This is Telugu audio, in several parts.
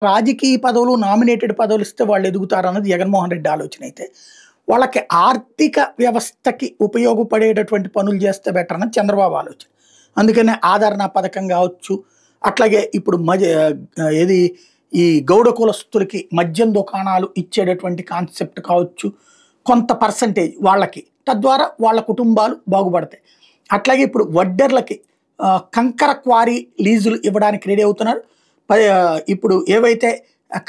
రాజకీయ పదవులు, నామినేటెడ్ పదవులు ఇస్తే వాళ్ళు ఎదుగుతారన్నది జగన్మోహన్ రెడ్డి ఆలోచన అయితే, వాళ్ళకి ఆర్థిక వ్యవస్థకి ఉపయోగపడేటటువంటి పనులు చేస్తే బెటర్ అన్నది చంద్రబాబు ఆలోచన. అందుకనే ఆదరణ పథకం కావచ్చు, అట్లాగే ఇప్పుడు ఏది ఈ గౌడ కులస్తులకి మద్యం దుకాణాలు ఇచ్చేటటువంటి కాన్సెప్ట్ కావచ్చు, కొంత పర్సంటేజ్ వాళ్ళకి, తద్వారా వాళ్ళ కుటుంబాలు బాగుపడతాయి. అట్లాగే ఇప్పుడు వడ్డెర్లకి కంకర క్వారీ లీజులు ఇవ్వడానికి రెడీ అవుతున్నారు. ఇప్పుడు ఏవైతే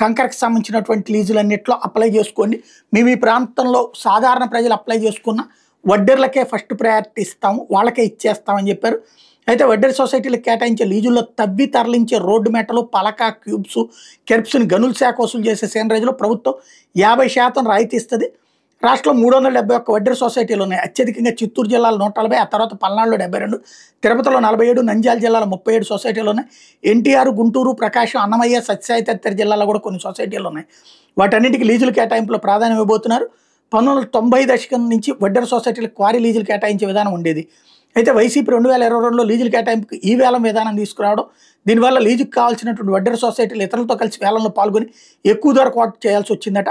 కంకరకు సంబంధించినటువంటి లీజులన్నిట్లో అప్లై చేసుకోండి, మేము ఈ ప్రాంతంలో సాధారణ ప్రజలు అప్లై చేసుకున్న వడ్డెర్లకే ఫస్ట్ ప్రయారిటీ ఇస్తాము, వాళ్ళకే ఇచ్చేస్తామని చెప్పారు. అయితే వడ్డెర్ సొసైటీలకు కేటాయించే లీజుల్లో తవ్వి తరలించే రోడ్డు మెటలు, పలక, క్యూబ్స్, కెర్ప్స్ని గనుల శాఖ వసూలు చేసే సేనరేజ్లో ప్రభుత్వం 50% రాయితీ ఇస్తుంది. రాష్ట్రంలో 371 వడ్డెర్ సొసైటీలు ఉన్నాయి. అత్యధికంగా చిత్తూరు జిల్లాలో 140, ఆ తర్వాత పల్నాడులో 72, తిరుపతిలో 47, నంద్యాల జిల్లాలో 37 సొసైటీలు ఉన్నాయి. ఎన్టీఆర్, గుంటూరు, ప్రకాశం, అన్నమయ్య, సత్యసాయి తదితర జిల్లాలో కూడా కొన్ని సొసైటీలు ఉన్నాయి. వాటన్నిటికీ లీజులు కేటాయింపులో ప్రాధాన్యం ఇవ్వబోతున్నారు. 1990 దశకం నుంచి వడ్డెర్ సొసైటీలకు క్వారీ లీజులు కేటాయించే విధానం ఉండేది. అయితే వైసీపీ 2022లో లీజులు కేటాయింపుకి ఈ వేలం విధానం తీసుకురావడం, దీనివల్ల లీజుకు కావాల్సినటువంటి వడ్డెర్ సొసైటీలు ఇతరులతో కలిసి వేలంలో పాల్గొని ఎక్కువ ధర కోట్ చేయాల్సి వచ్చిందట.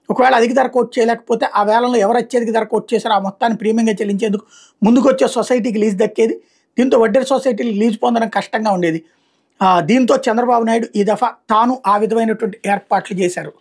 ఒకవేళ అధిక ధర కోట్ చేయలేకపోతే ఆ వేలంలో ఎవరు అత్యధిక ధర కోట్ చేశారో ఆ మొత్తాన్ని ప్రీమియంగా చెల్లించేందుకు ముందుకు వచ్చే సొసైటీకి లీజు దక్కేది. దీంతో వడ్డెర్ సొసైటీలు లీజు పొందడం కష్టంగా ఉండేది. దీంతో చంద్రబాబు నాయుడు ఈ దఫా తాను ఆ విధమైనటువంటి ఏర్పాట్లు చేశారు.